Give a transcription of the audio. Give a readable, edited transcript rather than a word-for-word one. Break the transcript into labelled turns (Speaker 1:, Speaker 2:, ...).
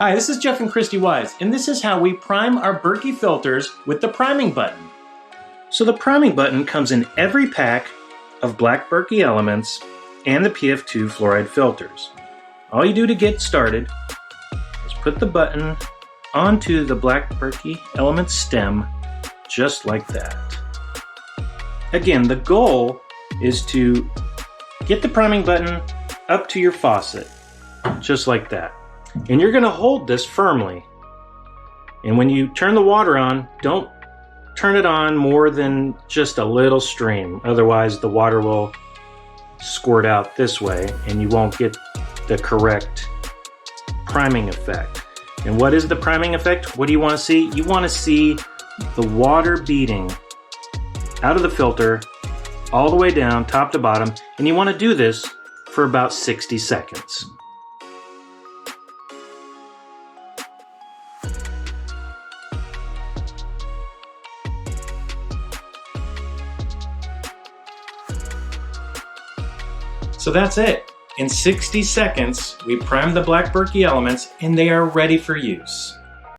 Speaker 1: Hi, this is Jeff and Christy Wise, and this is how we prime our Berkey filters with the priming button. So the priming button comes in every pack of black Berkey elements and the PF2 fluoride filters. All you do to get started is put the button onto the black Berkey element stem, just like that. Again, the goal is to get the priming button up to your faucet, just like that. And you're going to hold this firmly. And when you turn the water on, don't turn it on more than just a little stream. Otherwise, the water will squirt out this way and you won't get the correct priming effect. And what is the priming effect? What do you want to see? You want to see the water beading out of the filter all the way down, top to bottom. And you want to do this for about 60 seconds. So that's it. In 60 seconds, we primed the black Berkey elements and they are ready for use.